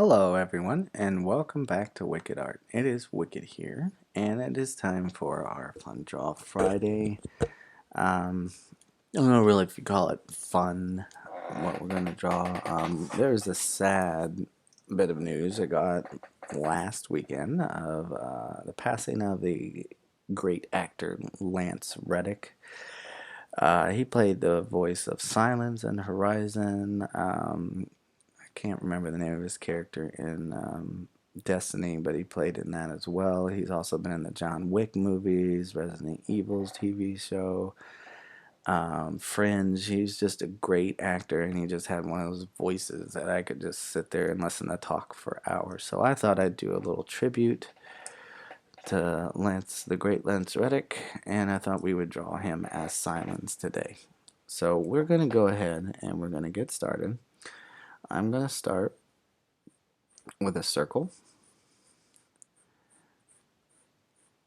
Hello, everyone, and welcome back to Wicked Art. It is Wicked here, and it is time for our Fun Draw Friday. I don't know really if you call it fun, what we're going to draw. There's a sad bit of news I got last weekend of the passing of the great actor Lance Reddick. He played the voice of Sylens in Horizon. I can't remember the name of his character in Destiny, but he played in that as well. He's also been in the John Wick movies, Resident Evil's TV show, Fringe. He's just a great actor, and he just had one of those voices that I could just sit there and listen to talk for hours. So I thought I'd do a little tribute to Lance, the great Lance Reddick, and I thought we would draw him as Silence today. So we're going to go ahead and we're going to get started. I'm going to start with a circle.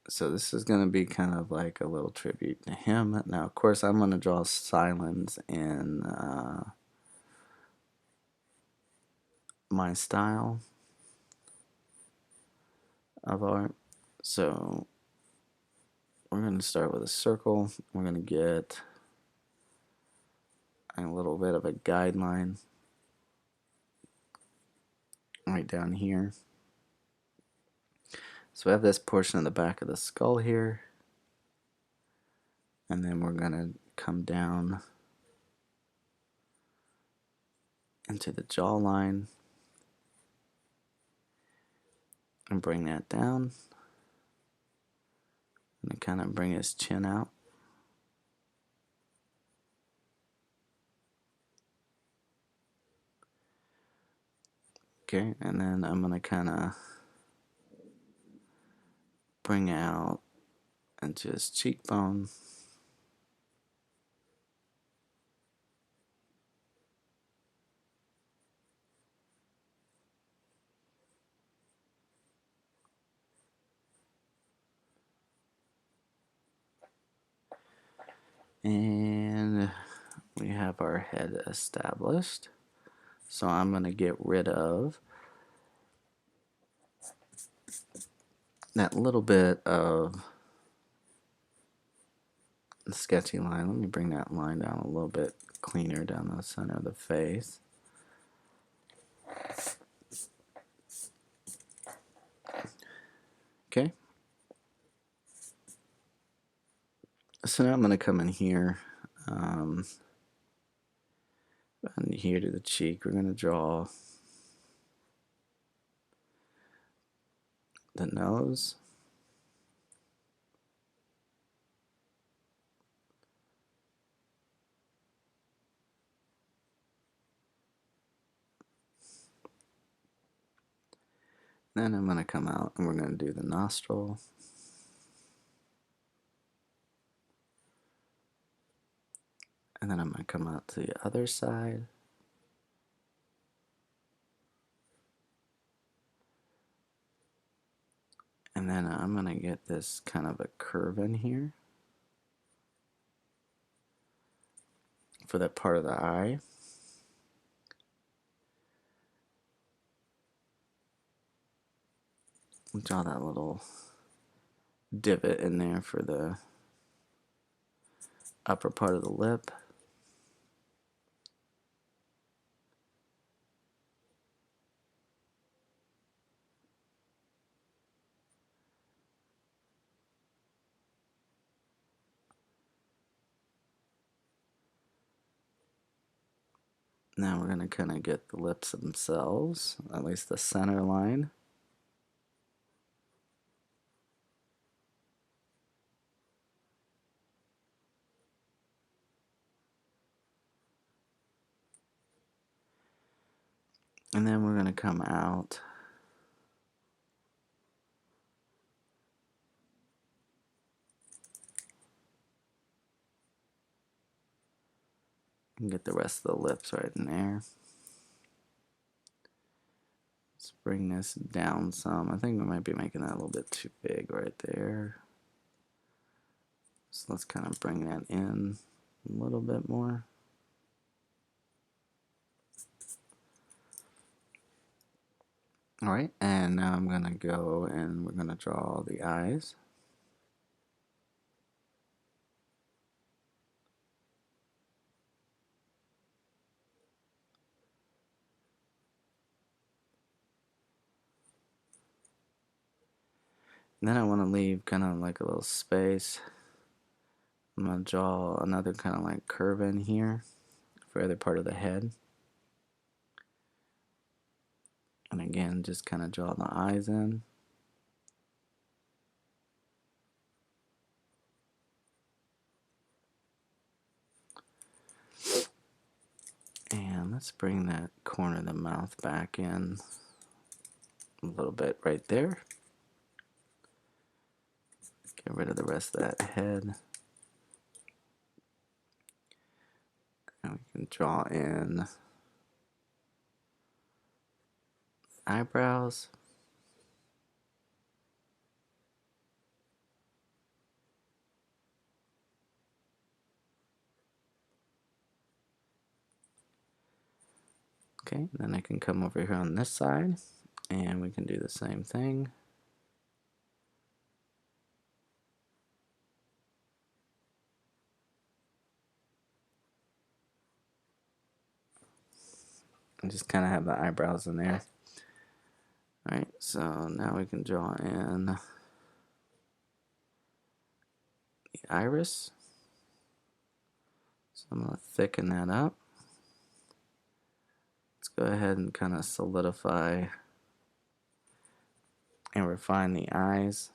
So this is going to be kind of like a little tribute to him. Now, of course, I'm going to draw Silence in my style of art. So we're going to start with a circle. We're going to get a little bit of a guideline right down here. So we have this portion of the back of the skull here. And then we're going to come down into the jawline and bring that down. And kind of bring his chin out. Okay, and then I'm going to kind of bring out into his cheekbone. And we have our head established. So I'm going to get rid of that little bit of the sketchy line. Let me bring that line down a little bit cleaner down the center of the face. Okay. So now I'm going to come in here and here to the cheek. We're going to draw the nose. Then I'm going to come out and we're going to do the nostril. And then I'm going to come out to the other side. And then I'm going to get this kind of a curve in here for that part of the eye. Draw that little divot in there for the upper part of the lip. Now we're going to kind of get the lips themselves, at least the center line. And then we're going to come out and get the rest of the lips right in there. Let's bring this down some. I think we might be making that a little bit too big right there. So let's kind of bring that in a little bit more. Alright, and now I'm gonna go and we're gonna draw the eyes. And then I want to leave kind of like a little space. I'm gonna draw another kind of like curve in here for the other part of the head. And again, just kind of draw the eyes in. And let's bring that corner of the mouth back in a little bit right there. Get rid of the rest of that head. And we can draw in eyebrows. Okay, then I can come over here on this side and we can do the same thing. And just kind of have the eyebrows in there. Alright, so now we can draw in the iris. So I'm going to thicken that up. Let's go ahead and kind of solidify and refine the eyes.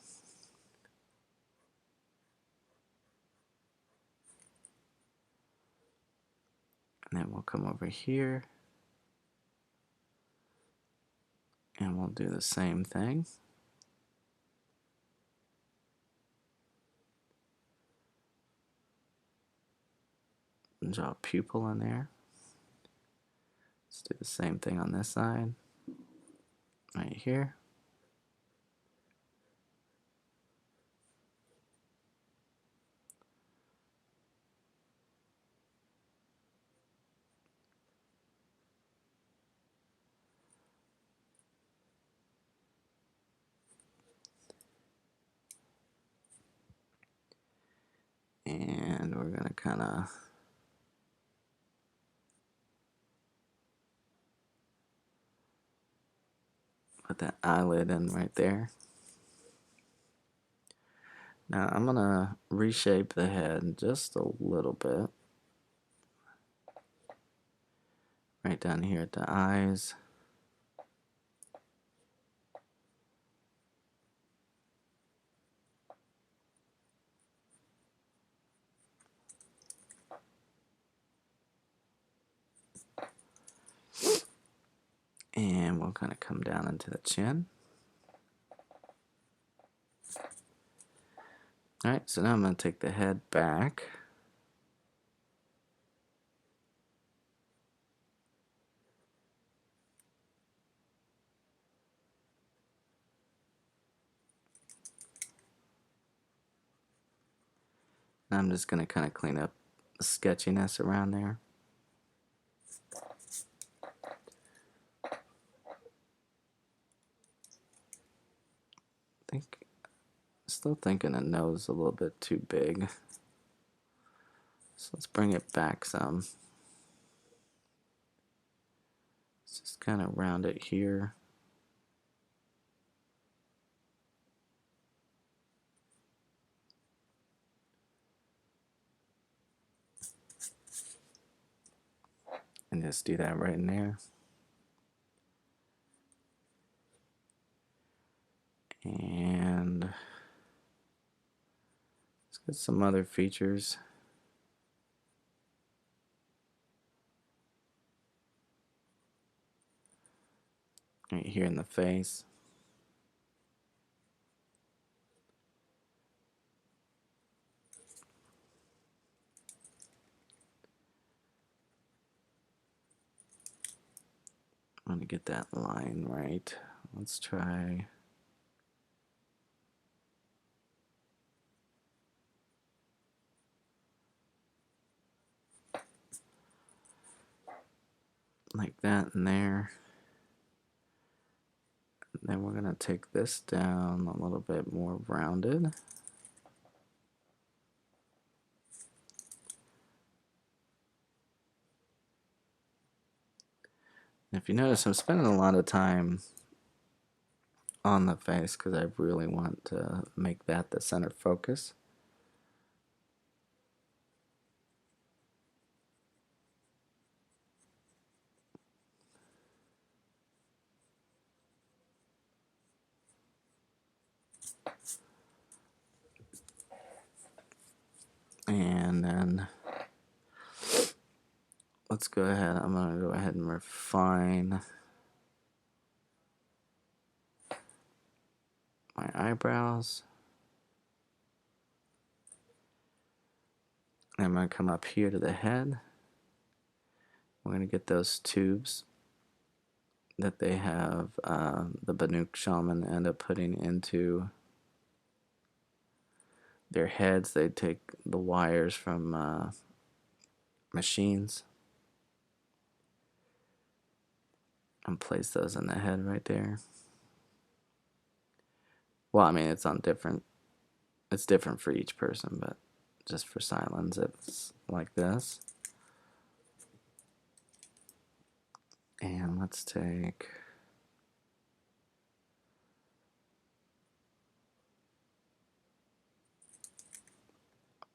And then we'll come over here and we'll do the same thing. And draw a pupil in there. Let's do the same thing on this side, right here. And we're going to kind of put that eyelid in right there. Now I'm going to reshape the head just a little bit. Right down here at the eyes. And we'll kind of come down into the chin. Alright, so now I'm going to take the head back. And I'm just going to kind of clean up the sketchiness around there. Still thinking the nose a little bit too big. So let's bring it back some. Let's just kind of round it here. And just do that right in there. And let's get some other features. Right here in the face. I want to get that line right. Let's try. Like that in there. Then we're going to take this down a little bit more rounded. If you notice, I'm spending a lot of time on the face because I really want to make that the center focus. And then let's go ahead. I'm going to go ahead and refine my eyebrows. And I'm going to come up here to the head. We're going to get those tubes that they have, the Banuk shaman end up putting into their heads. They take the wires from machines and place those in the head right there. Well, I mean, it's different for each person, but just for Sylens, it's like this. And let's take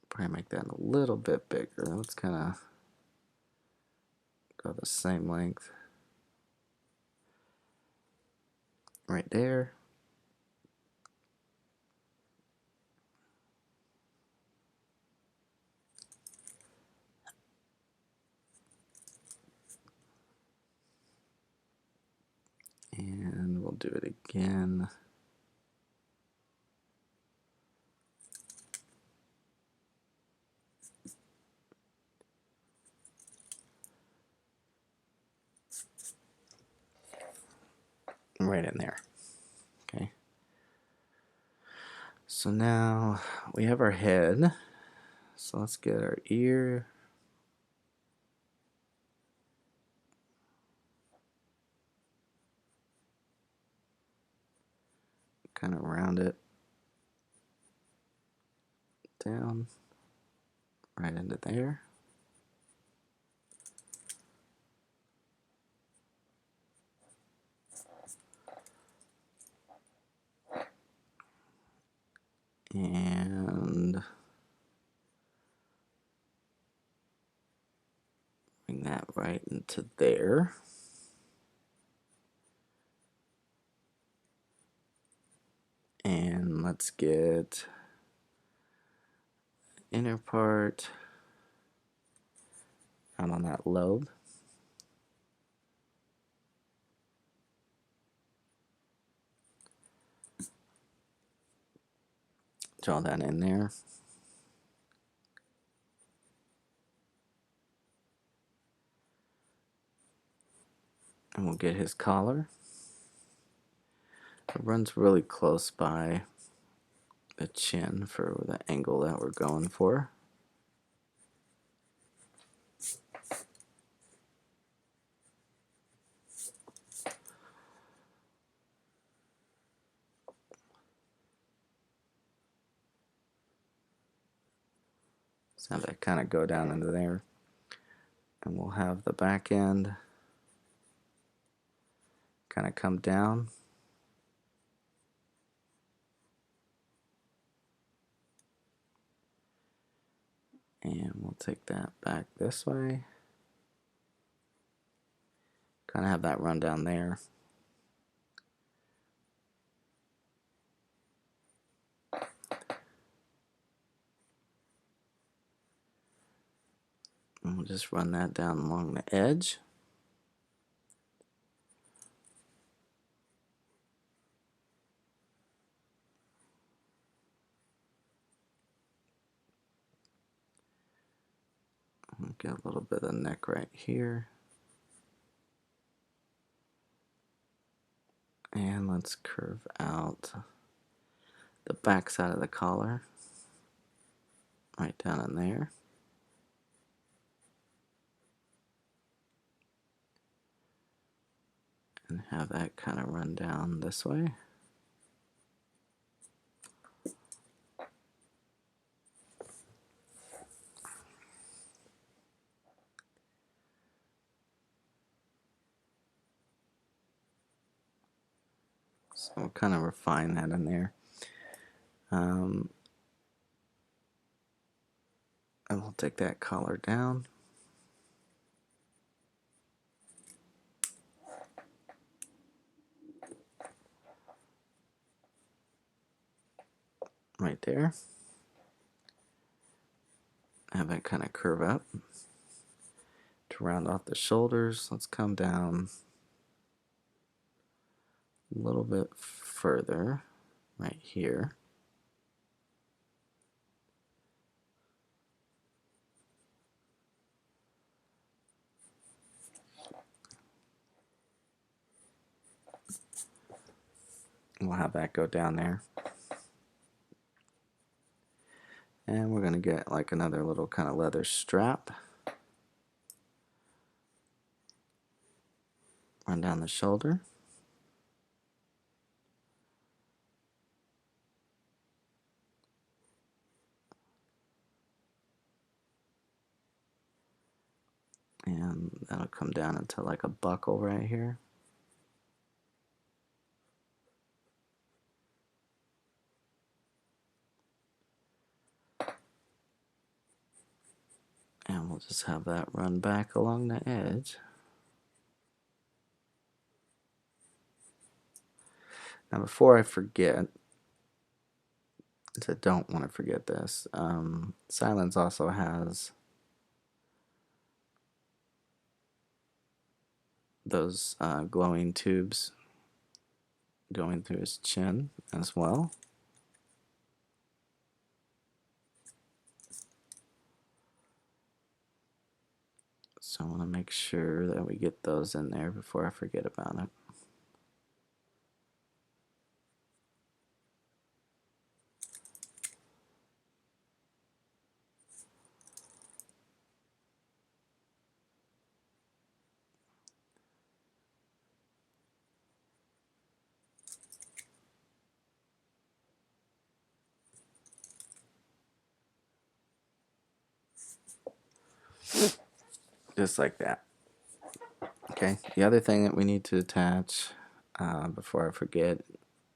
probably make that a little bit bigger. Let's kind of go the same length right there. And we'll do it again. Right in there. Okay. So now we have our head. So let's get our ear. Kind of round it down right into there. And bring that right into there. And let's get the inner part out on that lobe. Draw that in there. And we'll get his collar. It runs really close by the chin for the angle that we're going for. So have that kind of go down into there. And we'll have the back end kind of come down. And we'll take that back this way. Kind of have that run down there. And we'll just run that down along the edge. We'll get a little bit of the neck right here. And let's curve out the back side of the collar right down in there. and have that kind of run down this way. So we'll kind of refine that in there. And we'll take that collar down. Right there. Have that kind of curve up. To round off the shoulders, let's come down a little bit further right here. We'll have that go down there. And we're going to get like another little kind of leather strap. Run down the shoulder. And that'll come down into like a buckle right here. And we'll just have that run back along the edge. Now before I forget, because I don't want to forget this, Sylens also has those glowing tubes going through his chin as well. So I want to make sure that we get those in there before I forget about it. Just like that. Okay, the other thing that we need to attach before I forget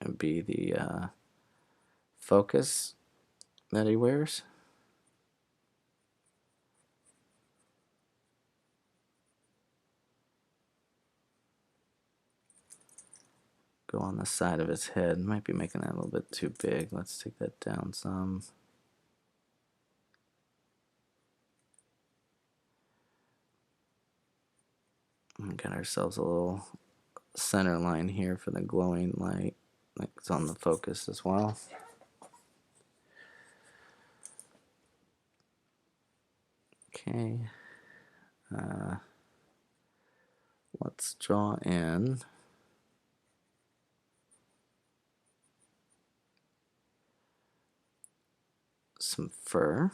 would be the focus that he wears. Go on the side of his head. Might be making that a little bit too big. Let's take that down some. And get ourselves a little center line here for the glowing light that's on the focus as well. Okay. Let's draw in some fur.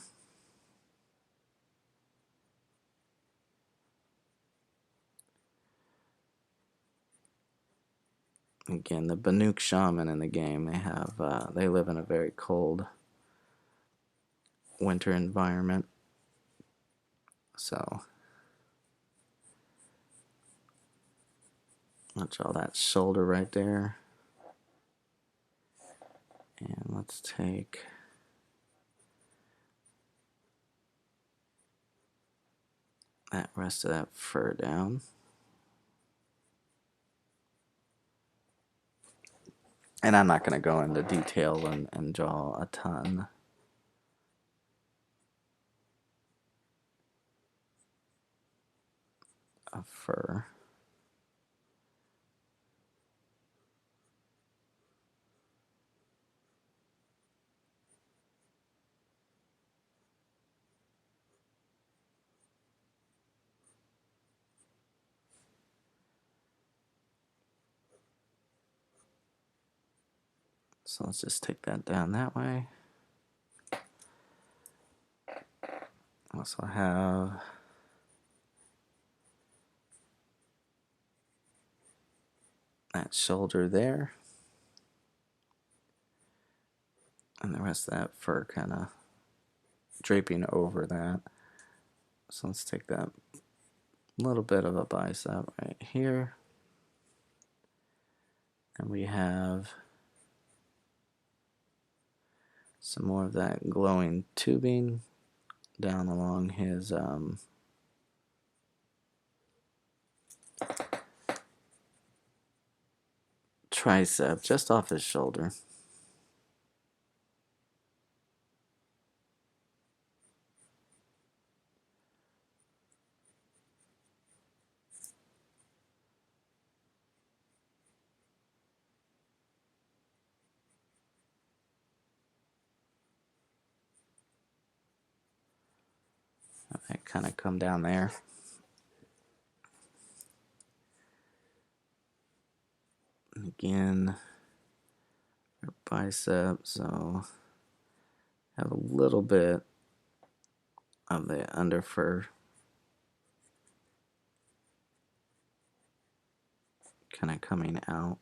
Again, the Banuk shaman in the game, they live in a very cold winter environment. So I'll draw that shoulder right there. And let's take that rest of that fur down. And I'm not going to go into detail and draw a ton. Of fur. So let's just take that down that way. Also have that shoulder there. And the rest of that fur kind of draping over that. So let's take that little bit of a bicep right here. And we have some more of that glowing tubing down along his tricep, just off his shoulder. I kind of come down there. And again, our bicep, so have a little bit of the under fur kind of coming out.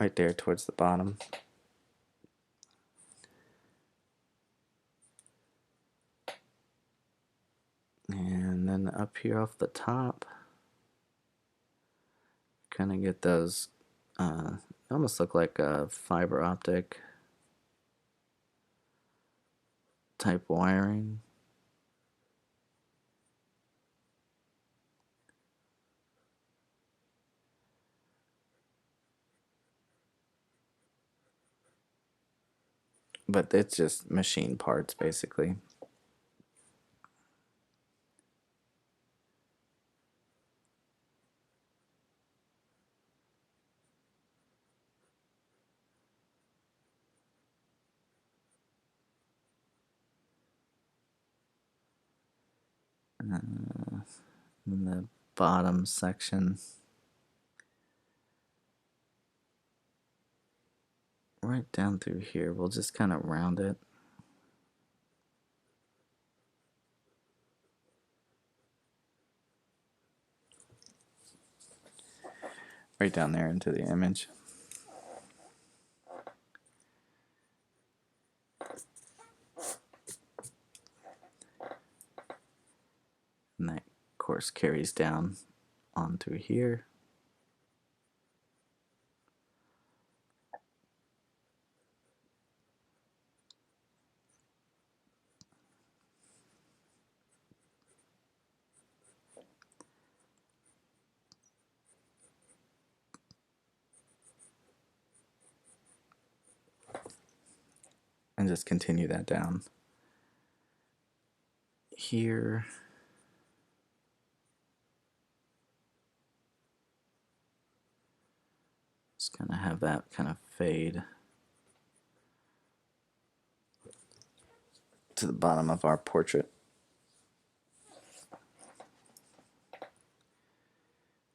Right there towards the bottom. And then up here off the top, kind of get those, almost look like a fiber optic type wiring. But it's just machine parts basically. In the bottom section, right down through here, we'll just kind of round it. Right down there into the image. And that, of course, carries down on through here. And just continue that down here. Just kind of have that kind of fade to the bottom of our portrait.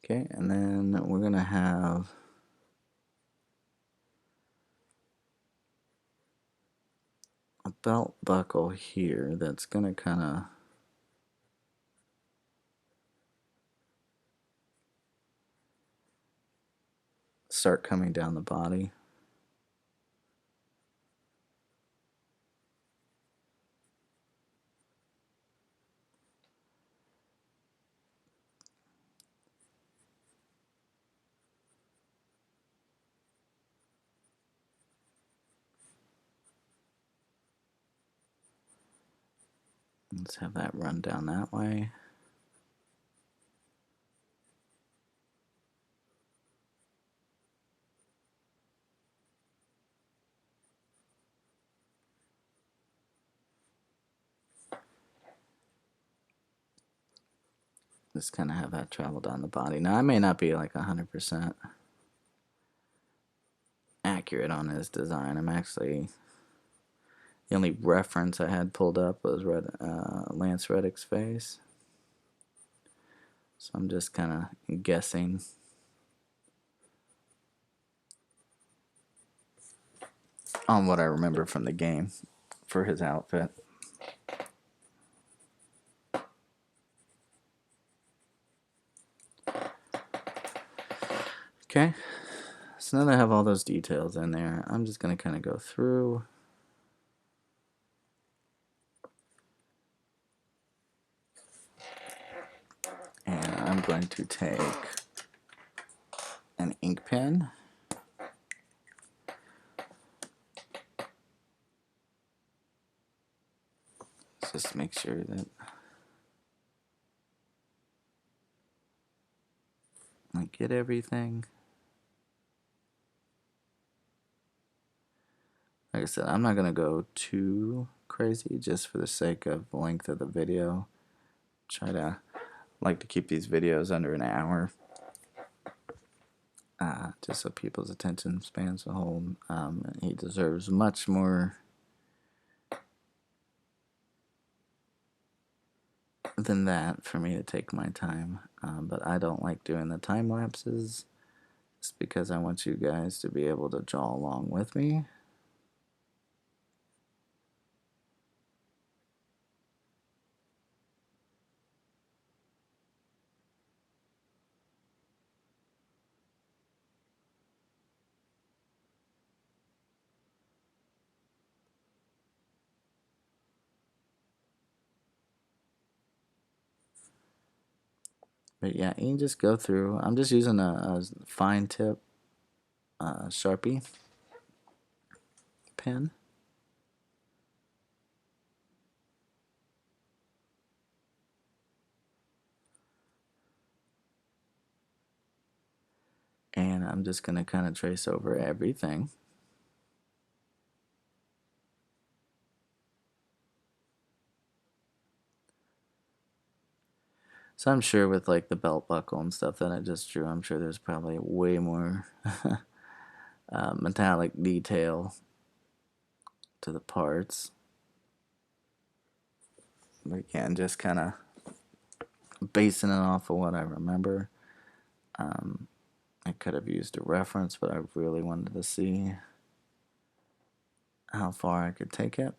Okay, and then we're gonna have a belt buckle here that's gonna kind of start coming down the body. Let's have that run down that way. Just kind of have that travel down the body. Now, I may not be like 100% accurate on his design. I'm actually, the only reference I had pulled up was Lance Reddick's face. So I'm just kind of guessing. On what I remember from the game for his outfit. Okay, so now that I have all those details in there, I'm just going to kind of go through. And I'm going to take an ink pen. Just make sure that I get everything. Like I said, I'm not going to go too crazy just for the sake of the length of the video. Try to like to keep these videos under an hour. Just so people's attention spans will hold. He deserves much more than that for me to take my time. But I don't like doing the time lapses just because I want you guys to be able to draw along with me. But yeah, you can just go through. I'm just using a fine tip Sharpie pen. And I'm just going to kind of trace over everything. So I'm sure with like the belt buckle and stuff that I just drew, I'm sure there's probably way more metallic detail to the parts. But again, just kind of basing it off of what I remember. I could have used a reference, but I really wanted to see how far I could take it.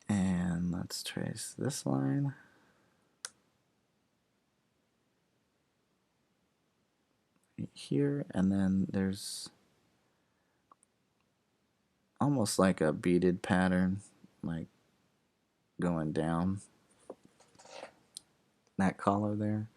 And let's trace this line. Right here, and then there's almost like a beaded pattern, like going down that collar there.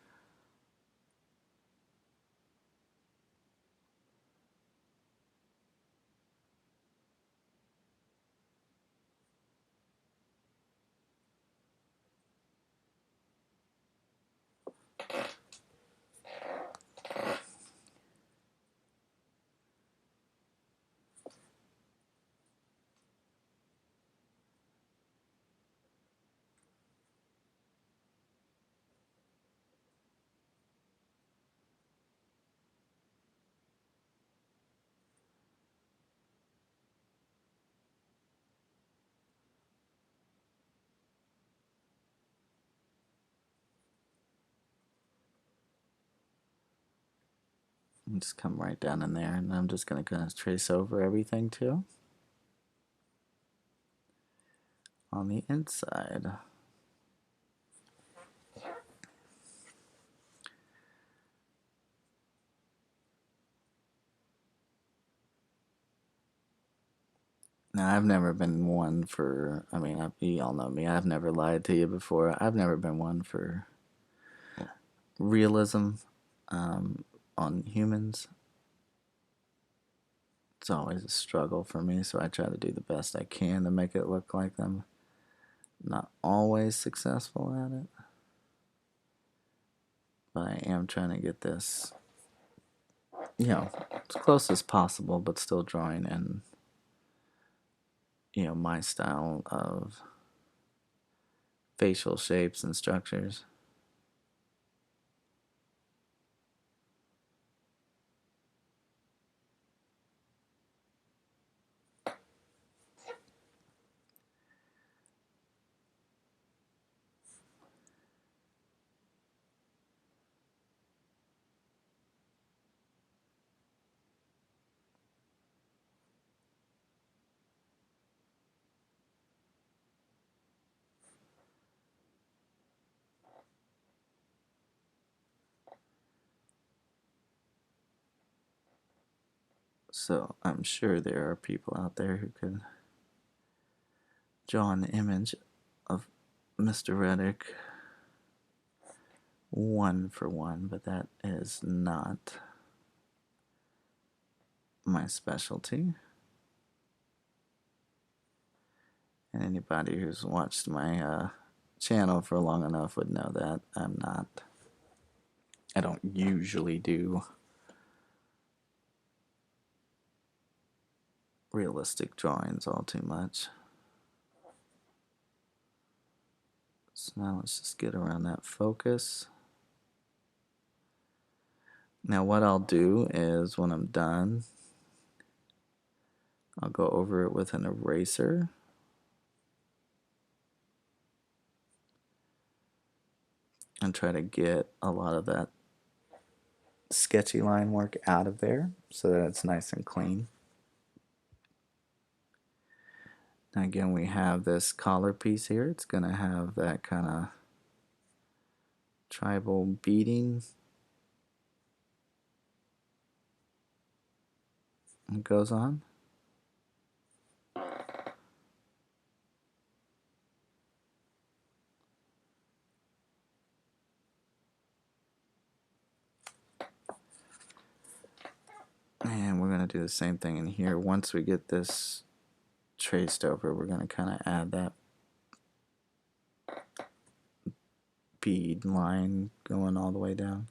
And just come right down in there, and I'm just going to kind of trace over everything too on the inside. Now, I've never been one for, I mean, you all know me, I've never lied to you before. I've never been one for realism on humans. It's always a struggle for me, so I try to do the best I can to make it look like them. Not always successful at it, but I am trying to get this, you know, as close as possible, but still drawing in, you know, my style of facial shapes and structures. So I'm sure there are people out there who could draw an image of Mr. Reddick one for one, but that is not my specialty. And anybody who's watched my channel for long enough would know that I don't usually do realistic drawings all too much. So now let's just get around that focus. Now what I'll do is when I'm done, I'll go over it with an eraser. And try to get a lot of that sketchy line work out of there so that it's nice and clean. Now again, we have this collar piece here. It's going to have that kind of tribal beading. It goes on. And we're going to do the same thing in here. Once we get this traced over, we're going to kind of add that bead line going all the way down.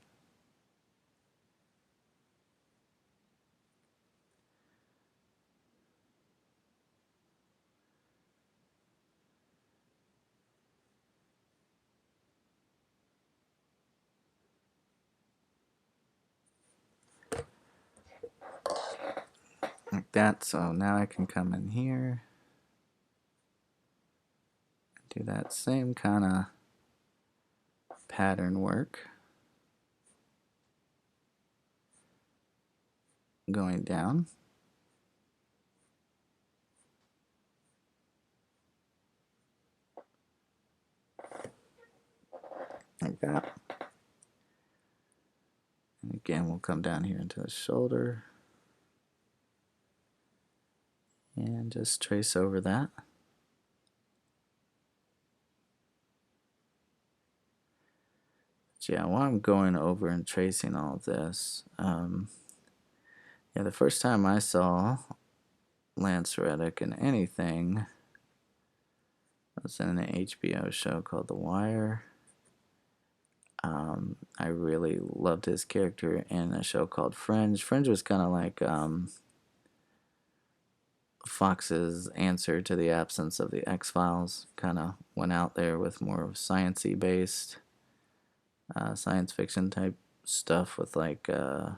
Like that. So now I can come in here, do that same kind of pattern work going down. Like that. And again, we'll come down here into the shoulder and just trace over that. But yeah, while I'm going over and tracing all of this, yeah, the first time I saw Lance Reddick in anything was in an HBO show called The Wire. I really loved his character in a show called Fringe. Fringe was kind of like Fox's answer to the absence of the X-Files. Kind of went out there with more science-y based science fiction type stuff with like you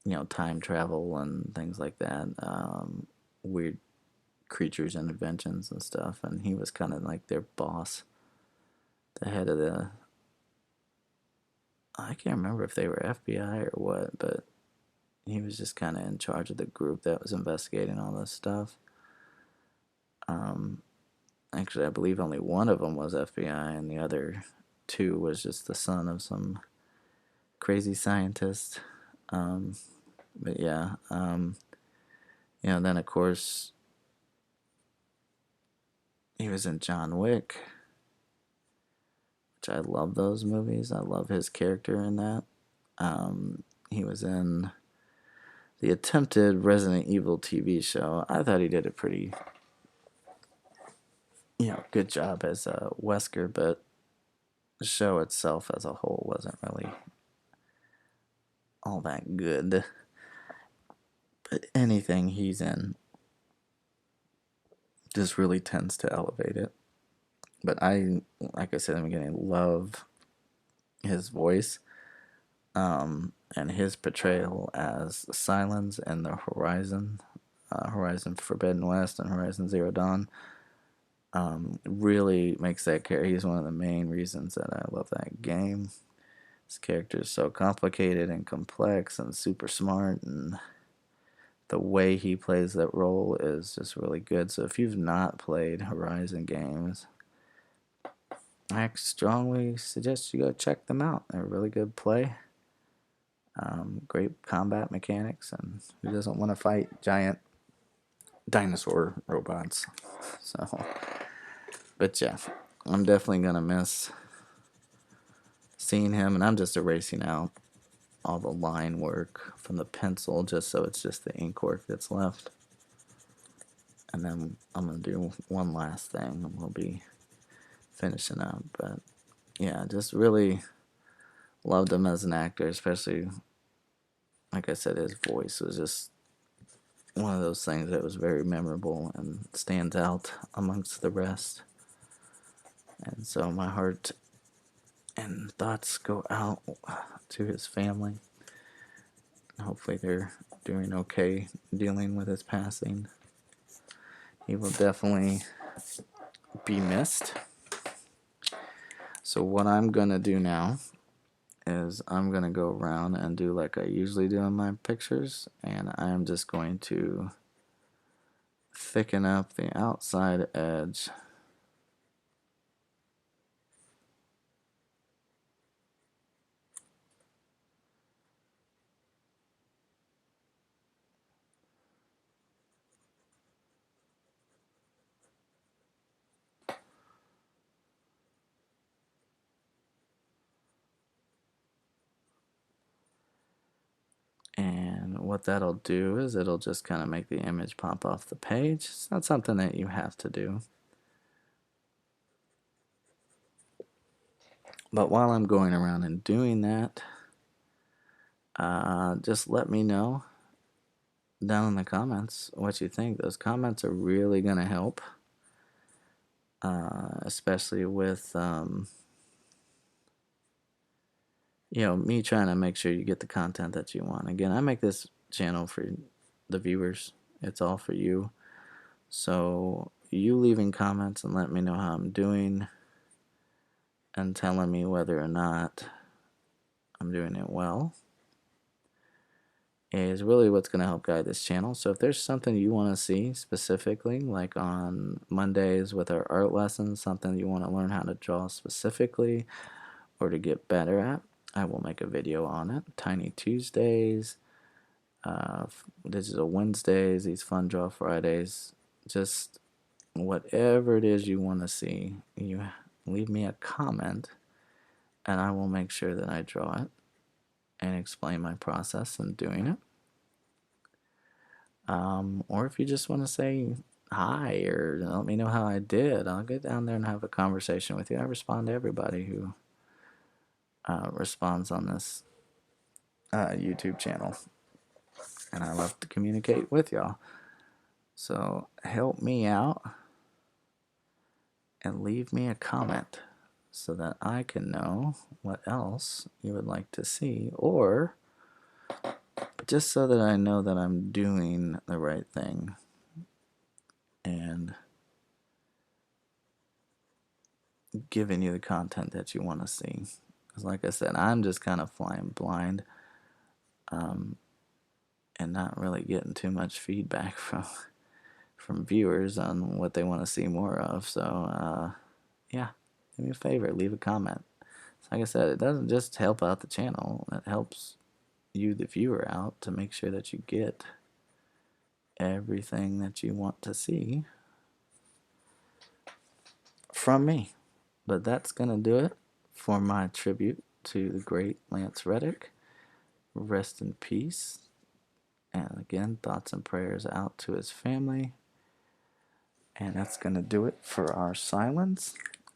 know, time travel and things like that, weird creatures and inventions and stuff. And he was kind of like their boss, the head of the, I can't remember if they were FBI or what, but he was just kind of in charge of the group that was investigating all this stuff. Actually, I believe only one of them was FBI, and the other two was just the son of some crazy scientist. But yeah, you know, then of course he was in John Wick, which I love those movies. I love his character in that. He was in the attempted Resident Evil TV show. I thought he did a pretty, you know, good job as Wesker, but the show itself as a whole wasn't really all that good. But anything he's in just really tends to elevate it. But I, like I said in the beginning, love his voice and his portrayal as Sylens in the Horizon Forbidden West and Horizon Zero Dawn. Really makes that character. He's one of the main reasons that I love that game. His character is so complicated and complex and super smart, and the way he plays that role is just really good. So if you've not played Horizon games, I strongly suggest you go check them out. They're a really good play. Great combat mechanics, and who doesn't want to fight giant dinosaur robots? So, but yeah, I'm definitely gonna miss seeing him, and I'm just erasing out all the line work from the pencil just so it's just the ink work that's left. And then I'm gonna do one last thing, and we'll be finishing up. But yeah, just really loved him as an actor, especially like I said, his voice was just one of those things that was very memorable and stands out amongst the rest. And so my heart and thoughts go out to his family. Hopefully they're doing okay dealing with his passing. He will definitely be missed. So what I'm gonna do now is I'm gonna go around and do like I usually do in my pictures, and I'm just going to thicken up the outside edge and what that'll do is it'll just kind of make the image pop off the page. It's not something that you have to do. But while I'm going around and doing that, just let me know down in the comments what you think. Those comments are really going to help, especially with me trying to make sure you get the content that you want. Again, I make this channel for the viewers. It's all for you. So you leaving comments and let me know how I'm doing and telling me whether or not I'm doing it well is really what's going to help guide this channel. So if there's something you want to see specifically, like on Mondays with our art lessons, something you want to learn how to draw specifically or to get better at, I will make a video on it. Tiny Tuesdays, Digital Wednesdays, these Fun Draw Fridays, just whatever it is you want to see, you leave me a comment and I will make sure that I draw it and explain my process in doing it. Or if you just want to say hi or let me know how I did, I'll get down there and have a conversation with you. I respond to everybody who responds on this YouTube channel, and I love to communicate with y'all. So help me out and leave me a comment so that I can know what else you would like to see, or just so that I know that I'm doing the right thing and giving you the content that you want to see. Because like I said, I'm just kind of flying blind and not really getting too much feedback from viewers on what they want to see more of. So yeah, do me a favor, leave a comment. So like I said, it doesn't just help out the channel, it helps you, the viewer, out to make sure that you get everything that you want to see from me. But that's gonna do it for my tribute to the great Lance Reddick. Rest in peace. And again, thoughts and prayers out to his family. And that's gonna do it for our Sylens.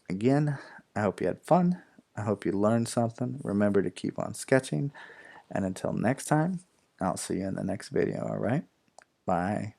Again, I hope you had fun. I hope you learned something. Remember to keep on sketching. And until next time, I'll see you in the next video, alright? Bye.